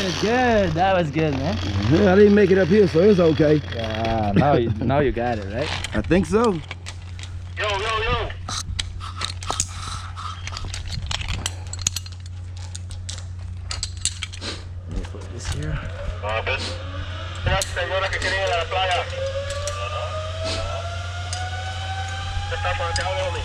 was good. That was good, man. Yeah, I didn't make it up here, so it's okay. Yeah, now you got it, right? I think so. Yo. Let me put this here. La señora que quería ir a la playa. Está por acá, homie.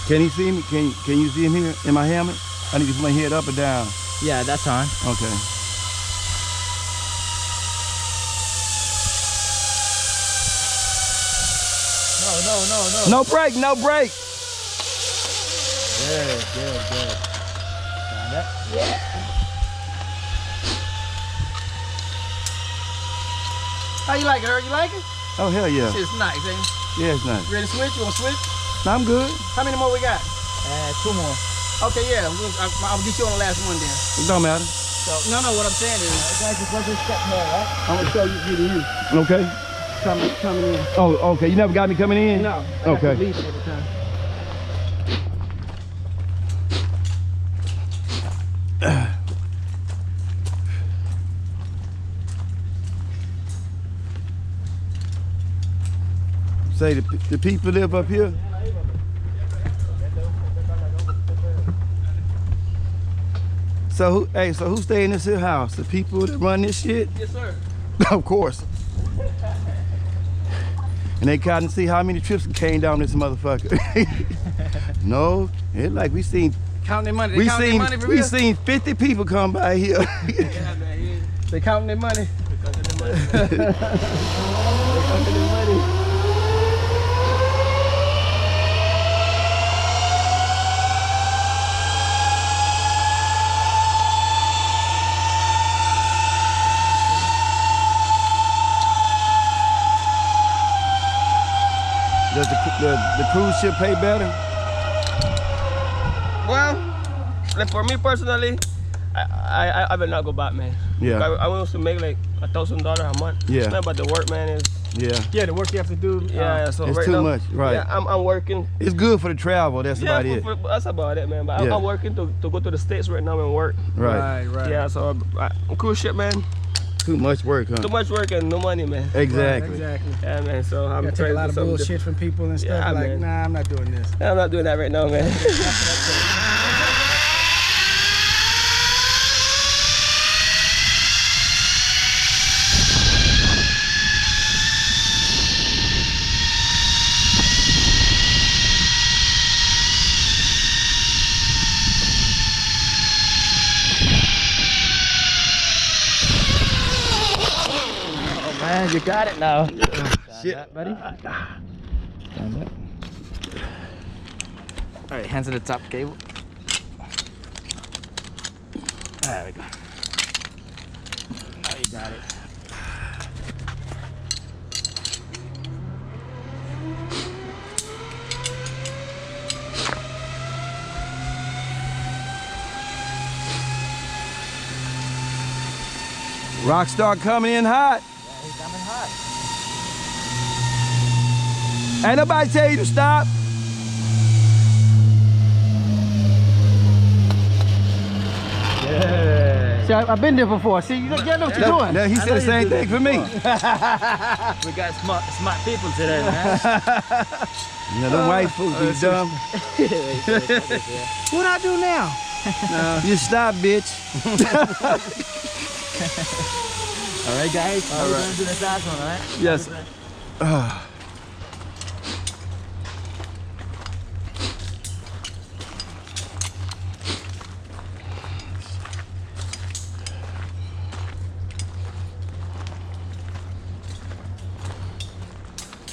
Can you see me? Can you see me in my helmet? I need to put my head up or down. Yeah, that's on. Okay. No. No brake, no brake. Good. Found it? Yeah. How you like it, Earl? You like it? Oh, hell yeah. Shit's nice, ain't it? Yeah, it's nice. You ready to switch? You want to switch? No, I'm good. How many more we got? 2 more. Okay, yeah. I'll get you on the last one then. It don't matter. So, no, what I'm saying is, Guys, just let this step here, right? I'm going to show you. Okay. Coming in. Oh, okay. You never got me coming in? No. Okay. Leave every time. Say the people live up here. So who stay in this here house? The people that run this shit? Yes, sir. Of course. And they couldn't see how many trips came down this motherfucker. No, it's like we seen. Counting their money. We They seen 50 people come by here. Yeah, man. They counting their money. Does the cruise ship pay better? Well, like for me personally, I will not go back, man. Yeah. I want to make like $1,000 a month. Yeah. Man, but the work, man, is Yeah, the work you have to do. yeah. So It's right too now, much, right. Yeah, I'm working. It's good for the travel. That's Yeah, about it. that's about it, man. But Yeah. I'm working to go to the States right now and work. Right. Yeah, so cruise ship, man. Too much work, huh? Too much work and no money, man. Exactly. Exactly. Yeah, man. So I'm You gotta trying take a to lot do of something bullshit from people and stuff. Yeah, like, man. nah, I'm not doing this. different. I'm not doing that right now, man. Man, you got it now. Shit. That, buddy. Stand up. All right, hands on the top cable. There we go. Now you got it. Rockstar coming in hot. Yeah, he's coming hot. Ain't nobody tell you to stop. Yeah. See, I've been there before. See, you know what you're doing. He said the same thing for me. We got smart people today, man. You know, them white folks be dumb. What I do now? You stop, bitch. All right, guys. All right. We're gonna do this last one, all right? Yes.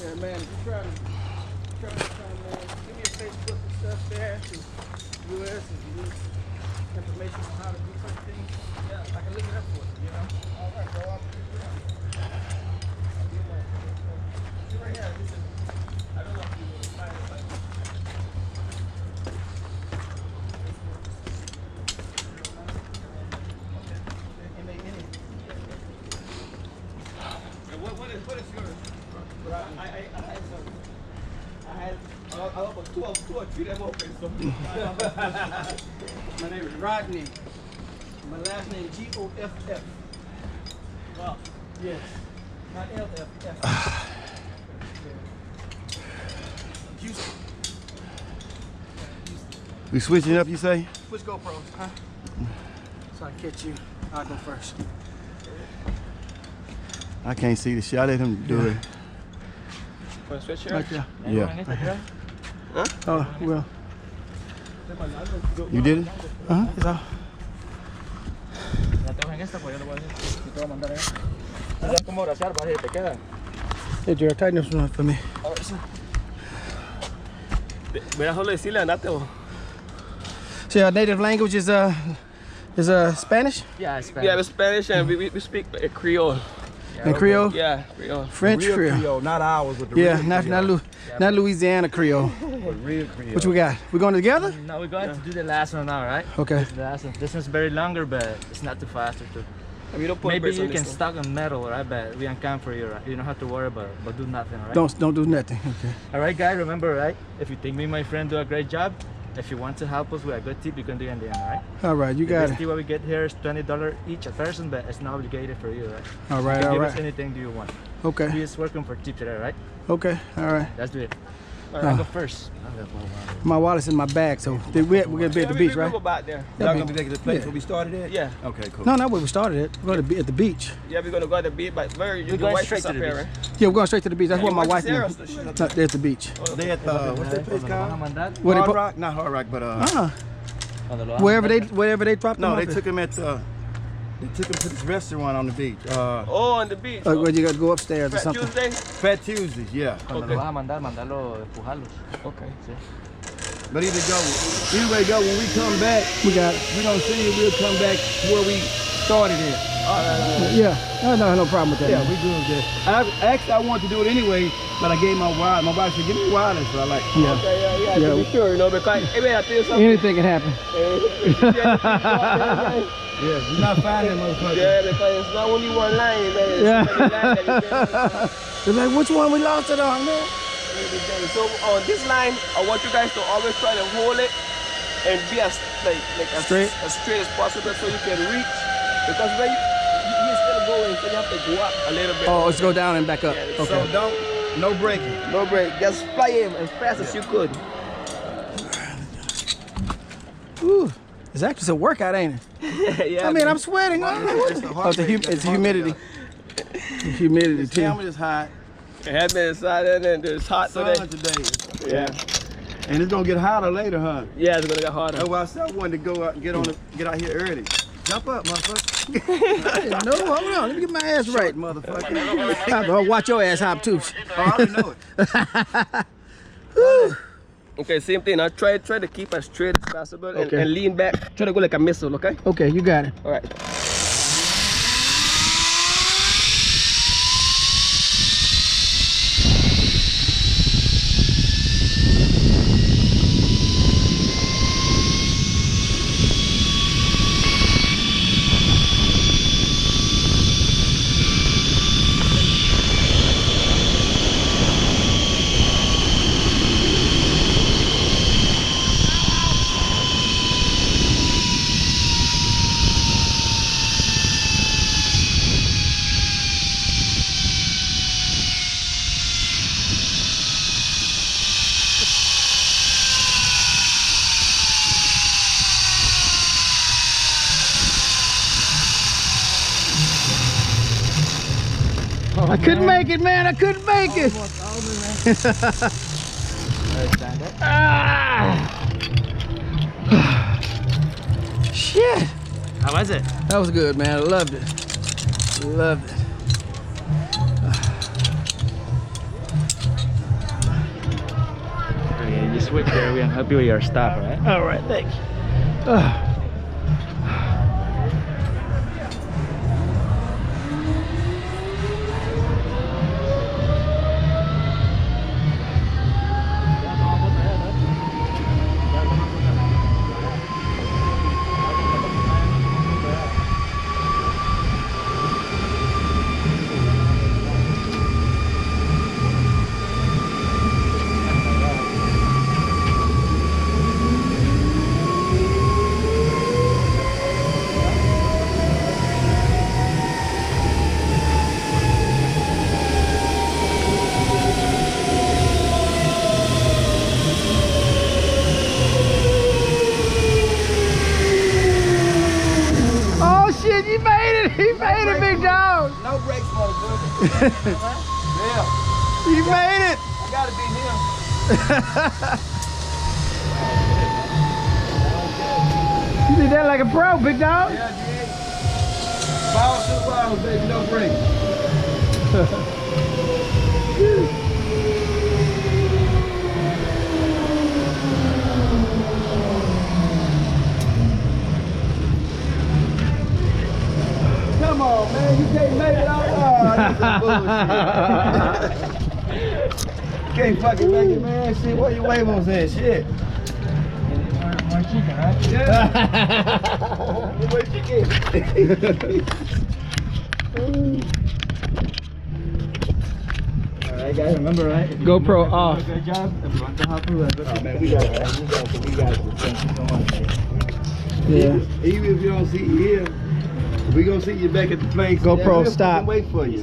Yeah, man, if you try to come, man, give me a Facebook and stuff there to US and you need information on how to do certain things. Yeah, I can look it up for you, you know? All right, go up. Right here, this is, I don't know if you will find it, but what is yours? I had about 12 My name is Rodney. My last name Goff. Wow. Yes. Not LFF. Houston. We switching up, you say? Which GoPro? Huh? So I catch you. I'll go first. I can't see the shit. I let him do it. Want to switch here? Right there. Yeah. Oh, well. You did it? Uh-huh. It's all. Hey, Jared, tighten this one for me. Mira, solo decirle andate. So your native language is Spanish Yeah, Spanish. Yeah, it's Spanish and we speak Creole. and Creole, Yeah, Creole. French Real Creole. Creole, not ours with the Yeah, real not Louisiana Creole. Creole. Real Creole. What we got? We going together? No, we're going to do the last one now, right? Okay. This is the last one. This one's very longer, but it's not too fast or too. We don't put Maybe brakes you on can this stuck on metal, right? But we uncam for you, right? You don't have to worry about do nothing, right? Don't do nothing. Okay. All right, guys. Remember, right? If you think me and my friend do a great job, if you want to help us with a good tip, you can do it in the end, all right? All right, you got Basically, it. what we get here is $20 each a person, but it's not obligated for you, right? All You right, can all give us right. anything do you want. Okay, We're just working for tip today, right? okay, all right. Let's do it. All right, I'll go first. My wallet's in my bag, so we're gonna be at the beach, we right? go back there. Y'all gonna be back at the place Yeah. where we started at? Yeah. Okay, cool. No, not where we started it. We're gonna be at the beach. Yeah, we're gonna go to the beach, but where your going wife straight is to up the here, beach. right? Yeah, we're going straight to the beach. That's what my Your wife is there, knows. or she's up No, they're at the beach. They at what's that place called? Where they Hard put- Rock? Not Hard Rock, but Wherever they dropped them no, off they at. took him at they took him to this restaurant on the beach. Oh, on the beach. Where you got to go upstairs or Fat something. Tuesday? Fat Tuesdays, yeah. Cuando lo vas a mandar, mandarlo, empujarlos. Okay. Sí. But either way go, when we come back, We got it. we don't see you, we'll come back to where we started at. Yeah, no problem with that. Yeah, man. we good with that. Actually, I wanted to do it anyway, but I gave my wife. My wife said, give me wireless, so I like, Yeah. Okay, yeah, Yeah. to be sure, you know, because, hey, man, I tell you something. Anything can happen. yeah, you're not finding that motherfucker. Yeah, because it's not when you want lying, man. It's Yeah. somebody lying that you can't- It's like, which one we lost it on, man? So on this line, I want you guys to always try to hold it and be as Straight? as straight as possible so you can reach. Because when you're still going, so you have to go up a little bit. Oh, let's go down and back up. Yeah, Okay. So no braking. No break. Just fly him as fast as you could. Ooh, it's actually a workout, ain't it? Yeah. I mean, I'm sweating. It's the humidity. The humidity The too. camera is hot. It has been inside and then it's hot today. Sun today. Yeah. And it's gonna get hotter later, huh? Yeah, it's gonna get harder. That's why I said I wanted to go out and get out here early. Jump up, motherfucker. No, hold on. Let me get my ass right. Motherfucker. Watch your ass hop too. I already know it. Okay, same thing. Now try to keep as straight as possible and, Okay. and lean back. Try to go like a missile, okay? Okay, you got it. All right. I couldn't make it, man. I couldn't make it. Shit. How was it? That was good, man. I loved it. Loved it. Okay, you switch there. We can help you with your stuff, right? All right, thanks. Yeah, You made it. I gotta be him. You did that like a pro, big dog. Yeah, G. Balls to the balls, baby, no break. Come on, man, you can't make it out. Oh, this is bullshit. You can't fucking make it, man. Shit, what you wave on saying? Shit. One chicken, right? Yeah. What you get? Alright guys, remember right? If you GoPro do off. a good job, if you want to help us, we're a good Oh, team. man, we got it. Thank you so much. Yeah. Even if you don't see you here, we gonna see you back at the place. GoPro, we'll fucking stop. Wait for you.